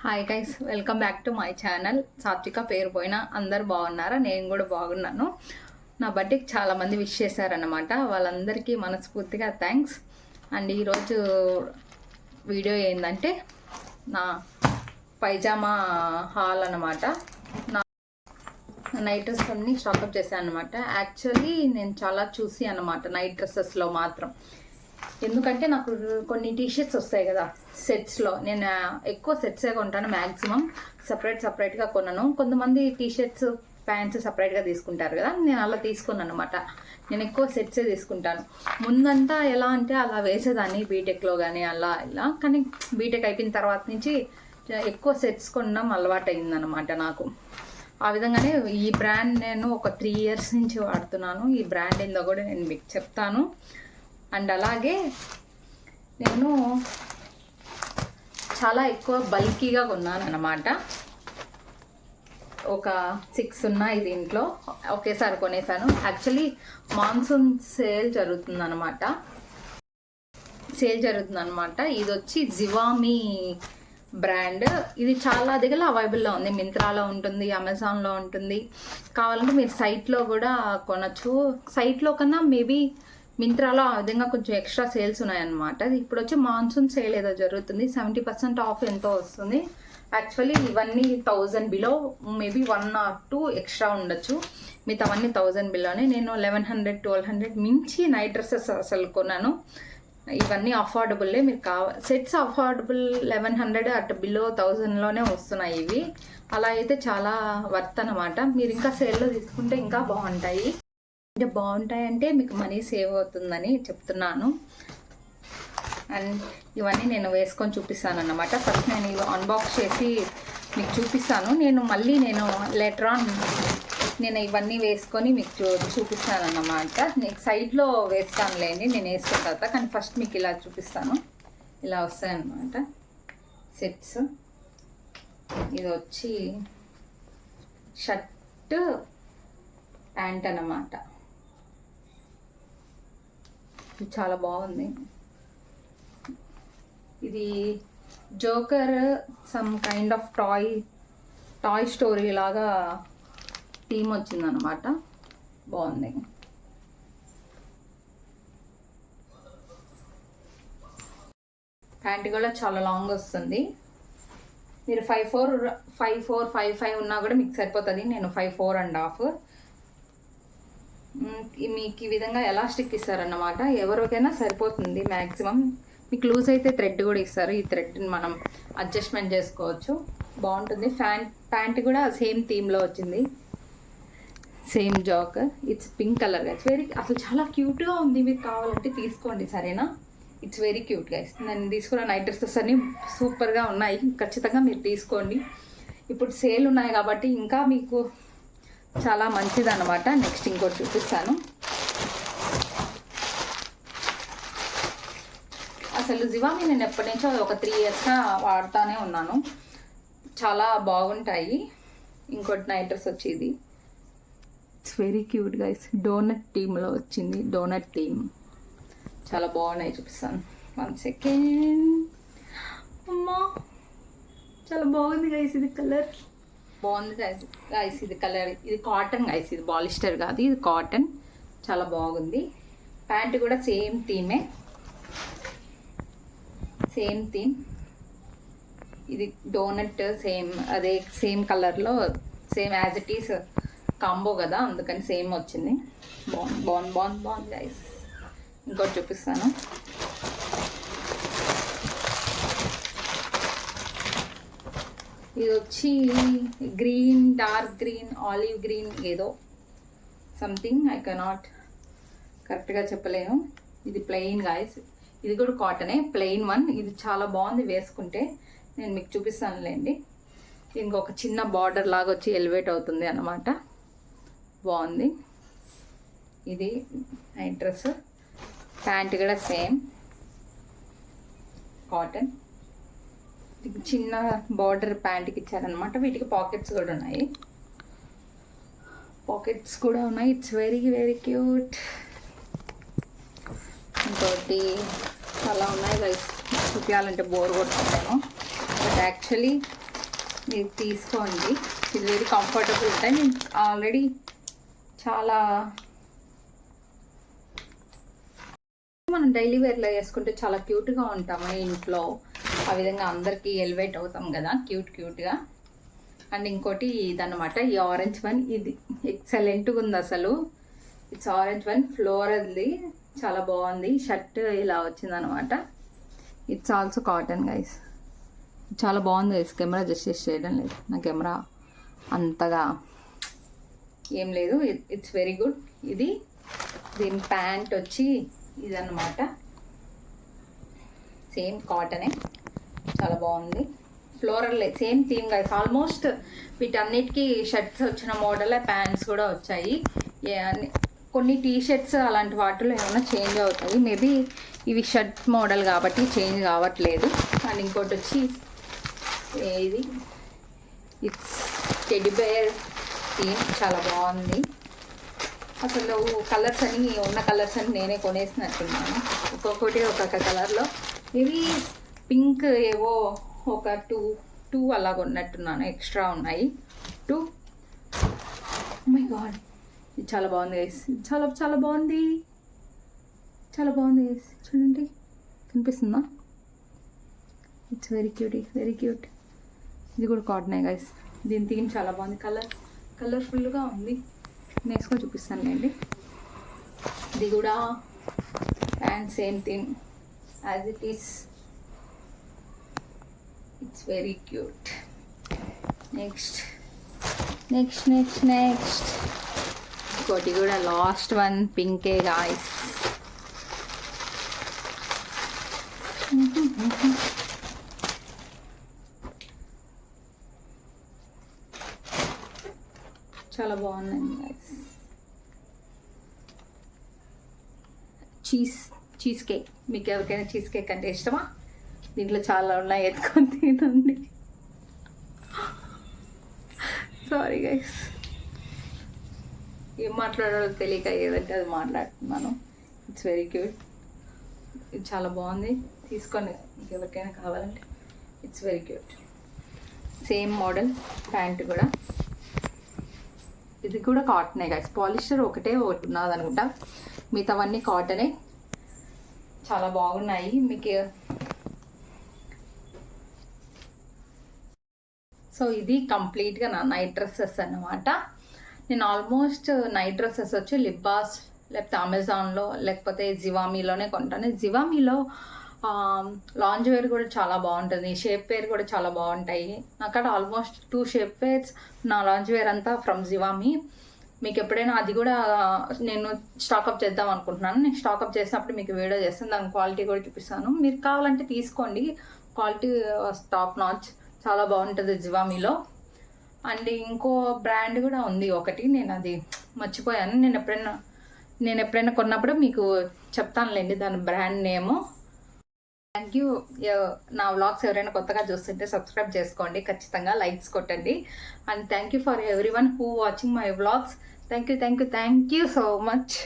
Hi guys, welcome back to my channel. సాత్విక పేరు పోయిన అందరు బాగున్నారా? నేను కూడా బాగున్నాను. నా బర్త్డేకి చాలామంది విష్ చేశారన్నమాట. వాళ్ళందరికీ మనస్ఫూర్తిగా థ్యాంక్స్. అండ్ ఈరోజు వీడియో ఏంటంటే నా పైజామా హాల్ అన్నమాట. నా నైట్ డ్రెస్ అన్ని స్టాకప్ చేశాను అనమాట. యాక్చువల్లీ నేను చాలా చూసి అన్నమాట నైట్ డ్రెస్సెస్లో మాత్రం. ఎందుకంటే నాకు కొన్ని టీషర్ట్స్ వస్తాయి కదా సెట్స్లో. నేను ఎక్కువ సెట్సే కొంటాను మ్యాక్సిమం. సపరేట్గా కొన్నాను. కొంతమంది టీషర్ట్స్ ప్యాంట్స్ సపరేట్గా తీసుకుంటారు కదా, నేను అలా తీసుకున్నాను అనమాట. నేను ఎక్కువ సెట్సే తీసుకుంటాను. ముందంతా ఎలా అంటే అలా వేసేదాన్ని బీటెక్లో కానీ అలా ఇలా. కానీ బీటెక్ అయిపోయిన తర్వాత నుంచి ఎక్కువ సెట్స్ కొనడం అలవాటు అయిందనమాట నాకు. ఆ విధంగానే ఈ బ్రాండ్ నేను ఒక 3 years నుంచి వాడుతున్నాను. ఈ బ్రాండ్ ఏందో కూడా నేను మీకు చెప్తాను. అండ్ అలాగే నేను చాలా ఎక్కువ బల్కీగా కొన్నాను అన్నమాట. ఒక 6 ఉన్నాయి దీంట్లో, ఒకేసారి కొనేసాను. యాక్చువల్లీ మాన్సూన్ సేల్ జరుగుతుందన్నమాట. ఇది వచ్చి జివామీ బ్రాండ్. ఇది చాలా దగ్గర అవైలబుల్లో ఉంది. మింత్రాలో ఉంటుంది, అమెజాన్లో ఉంటుంది. కావాలంటే మీరు సైట్లో కూడా కొనచ్చు. సైట్లో కన్నా మేబీ మింత్రాలో ఆ విధంగా కొంచెం ఎక్స్ట్రా సేల్స్ ఉన్నాయన్నమాట. ఇప్పుడు వచ్చి మాన్సూన్ సేల్ ఏదో జరుగుతుంది. 70% ఆఫ్ ఎంతో వస్తుంది. యాక్చువల్లీ ఇవన్నీ 1000 బిలో, మేబీ 1 or 2 ఎక్స్ట్రా ఉండొచ్చు. మిగతావన్నీ 1000 బిలోనే. నేను 1100-1200 మించి నైట్ డ్రెస్సెస్ అసలు కొన్నాను. ఇవన్నీ అఫోర్డబుల్లే. మీరు సెట్స్ అఫోర్డబుల్ 1100 అటు బిలో 1000లోనే వస్తున్నాయి ఇవి. అలా అయితే చాలా వర్త్ అనమాట. మీరు ఇంకా సేల్లో తీసుకుంటే ఇంకా బాగుంటాయి. బాగుంటాయంటే మీకు మనీ సేవ్ అవుతుందని చెప్తున్నాను. అండ్ ఇవన్నీ నేను వేసుకొని చూపిస్తాను అన్నమాట. ఫస్ట్ నేను ఇవి అన్బాక్స్ చేసి మీకు చూపిస్తాను. నేను లేటర్ ఆన్ నేను ఇవన్నీ వేసుకొని మీకు చూపిస్తాను అన్నమాట. నేను సైడ్లో వేస్తానులేండి నేను వేసుకున్న తర్వాత. కానీ ఫస్ట్ మీకు ఇలా చూపిస్తాను. ఇలా వస్తాయన్నమాట సెట్స్. ఇది వచ్చి షర్ట్ ప్యాంట్ అన్నమాట. ఇది చాలా బాగుంది. ఇది joker some kind of toy story లాగా థీమ్ వచ్చిందనమాట. బాగుంది. ప్యాంట్ కూడా చాలా లాంగ్ వస్తుంది. మీరు 5'4", 5'5" ఉన్నా కూడా మీకు సరిపోతుంది. నేను 5'4.5". మీకు ఈ విధంగా ఎలాస్టిక్ ఇస్తారన్నమాట. ఎవరికైనా సరిపోతుంది మ్యాక్సిమం. మీకు లూజ్ అయితే థ్రెడ్ కూడా ఇస్తారు. ఈ థ్రెడ్ని మనం అడ్జస్ట్మెంట్ చేసుకోవచ్చు. బాగుంటుంది. ప్యాంట్ కూడా సేమ్ థీమ్లో వచ్చింది. సేమ్ జాకర్. It's pink colour guys. అసలు చాలా క్యూట్గా ఉంది. మీకు కావాలంటే తీసుకోండి, సరేనా? It's very cute guys. నేను తీసుకున్న నైట్ డ్రెస్సెస్ అన్నీ సూపర్గా ఉన్నాయి. ఖచ్చితంగా మీరు తీసుకోండి. ఇప్పుడు సేల్ ఉన్నాయి కాబట్టి ఇంకా మీకు చాలా మంచిది అన్నమాట. నెక్స్ట్ ఇంకోటి చూపిస్తాను. అసలు జివామీ నేను ఎప్పటి నుంచో ఒక 3 yearsగా వాడుతూనే ఉన్నాను. చాలా బాగుంటాయి. ఇంకోటి నైట్ డ్రెస్ వచ్చి ఇది. It's very cute guys. డోనట్ థీమ్లో వచ్చింది. డోనట్ థీమ్ చాలా బాగున్నాయి. చూపిస్తాను 1 second. అమ్మా చాలా బాగుంది గైస్. ఇది కలర్ బాగుంది గైస్. ఇది కలర్, ఇది కాటన్ గైస్. ఇది పాలిస్టర్ కాదు, ఇది కాటన్. చాలా బాగుంది. ప్యాంట్ కూడా సేమ్ థీమే. ఇది డోనట్ అదే సేమ్ కలర్లో same as it is combo కదా, అందుకని సేమ్ వచ్చింది. బాగుంది గైస్. ఇంకోటి చూపిస్తాను. ఇది వచ్చి green, dark green, olive green ఏదో సంథింగ్. ఐ కెనాట్ కరెక్ట్గా చెప్పలేను. ఇది ప్లెయిన్ గాయస్. ఇది కూడా కాటనే, ప్లెయిన్ వన్. ఇది చాలా బాగుంది వేసుకుంటే. నేను మీకు చూపిస్తానులేండి. ఇంకొక చిన్న బార్డర్ లాగా వచ్చి ఎలివేట్ అవుతుంది అన్నమాట. బాగుంది. ఇది నైట్ డ్రెస్. ప్యాంట్ కూడా సేమ్ కాటన్. చిన్న బార్డర్ ప్యాంట్కి ఇచ్చారనమాట. వీటికి పాకెట్స్ కూడా ఉన్నాయి. It's very very cute. ఇంకోటి చాలా ఉన్నాయి గైస్. చూపించాలంటే బోర్ కొట్టుకుంటాను. బట్ యాక్చువల్లీ మీరు తీసుకోండి. ఇది వెరీ కంఫర్టబుల్ ఉంటాయి. నేను ఆల్రెడీ చాలా మనం డైలీ వేర్లో వేసుకుంటే చాలా క్యూట్గా ఉంటాము ఇంట్లో. ఆ విధంగా అందరికీ ఎలివేట్ అవుతాం కదా క్యూట్గా. అండ్ ఇంకోటి ఇదన్నమాట, ఈ ఆరెంజ్ వన్. ఇది ఎక్సలెంట్గా ఉంది అసలు. ఇట్స్ ఆరెంజ్ వన్, ఫ్లోరల్ది, చాలా బాగుంది. షర్ట్ ఇలా వచ్చిందనమాట. It's also cotton guys. చాలా బాగుంది గైస్. కెమెరా జస్ట్ చేయడం లేదు, నా కెమెరా అంతగా ఏం లేదు. It's very good. ఇది దీని ప్యాంట్ వచ్చి ఇదన్నమాట, సేమ్ కాటనే, చాలా బాగుంది. Floral same theme guys. Almost వీటన్నిటికీ షర్ట్స్ వచ్చిన మోడలే ప్యాంట్స్ కూడా వచ్చాయి. కొన్ని టీ షర్ట్స్ అలాంటి వాటిలో ఏమైనా చేంజ్ అవుతాయి. మేబీ ఇవి షర్ట్ మోడల్ కాబట్టి చేంజ్ కావట్లేదు. అండ్ ఇంకోటి వచ్చి ఇది ఇట్స్ టెడ్డీ బేర్ థీమ్, చాలా బాగుంది. అసలు కలర్స్ అని ఉన్న కలర్స్ అని నేనే కొనేసినట్టున్నాను. ఒక్కొక్కటి ఒక్కొక్క కలర్లో. ఇవి పింక్ ఏవో ఒక టూ అలా కొన్నట్టున్నాను, ఎక్స్ట్రా ఉన్నాయి 2. మై గాడ్, ఇది చాలా బాగుంది గైస్. చాలా చాలా బాగుంది, చాలా బాగుంది గైస్. చూడండి, కనిపిస్తుందా? It's very cute. ఇది కూడా కాటనే గైస్. దీని థీమ్ చాలా బాగుంది. కలర్ఫుల్గా ఉంది. వేసుకొని చూపిస్తాను అండి. ఇది కూడా and same theme as it is. It's very cute. Next ఇంకోటి కూడా లాస్ట్ వన్, పింకే గాయ్స్. చాలా బాగుందండి గైస్. Cheese cake. మీకు ఎవరికైనా చీజ్ కేక్ అంటే ఇష్టమా? దీంట్లో చాలా ఉన్నాయి, ఎత్తుకొని తినండి. సారీ గైస్, ఏం మాట్లాడాలో తెలియక ఏదంటే అది మాట్లాడుతున్నాను. It's very cute. ఇది చాలా బాగుంది, తీసుకోండి మీకు ఎవరికైనా కావాలంటే. It's very cute. Same model pant కూడా. ఇది కూడా కాటనే గైస్. పాలిస్టర్ ఒకటి ఉన్నది అనుకుంటా, మిగతావన్నీ కాటనే. చాలా బాగున్నాయి. మీకు సో ఇది కంప్లీట్గా నా నైట్ డ్రెస్సెస్ అన్నమాట. నేను ఆల్మోస్ట్ నైట్ డ్రెస్సెస్ వచ్చి లిబ్బాస్ లేకపోతే అమెజాన్లో లేకపోతే జివామీలోనే కొంటాను. జివామీలో లాంజ్ వేర్ కూడా చాలా బాగుంటుంది, షేప్ వేర్ కూడా చాలా బాగుంటాయి. అక్కడ ఆల్మోస్ట్ 2 షేప్ వేర్స్, నా లాంజ్ వేర్ అంతా ఫ్రమ్ జివామీ. మీకు ఎప్పుడైనా అది కూడా నేను స్టాకప్ చేద్దాం అనుకుంటున్నాను. నేను స్టాకప్ చేసినప్పుడు మీకు వీడియో చేస్తాను, దాని క్వాలిటీ కూడా చూపిస్తాను. మీరు కావాలంటే తీసుకోండి, క్వాలిటీ టాప్ నాచ్, చాలా బాగుంటుంది జివామీలో. అండ్ ఇంకో బ్రాండ్ కూడా ఉంది ఒకటి, నేను అది మర్చిపోయాను. నేను ఎప్పుడైనా కొన్నప్పుడు మీకు చెప్తానులేండి దాని బ్రాండ్ నేము. Thank you. నా వ్లాగ్స్ ఎవరైనా కొత్తగా చూస్తుంటే సబ్స్క్రైబ్ చేసుకోండి, ఖచ్చితంగా లైక్స్ కొట్టండి. And thank you for every one who watching my vlogs. Thank you so much.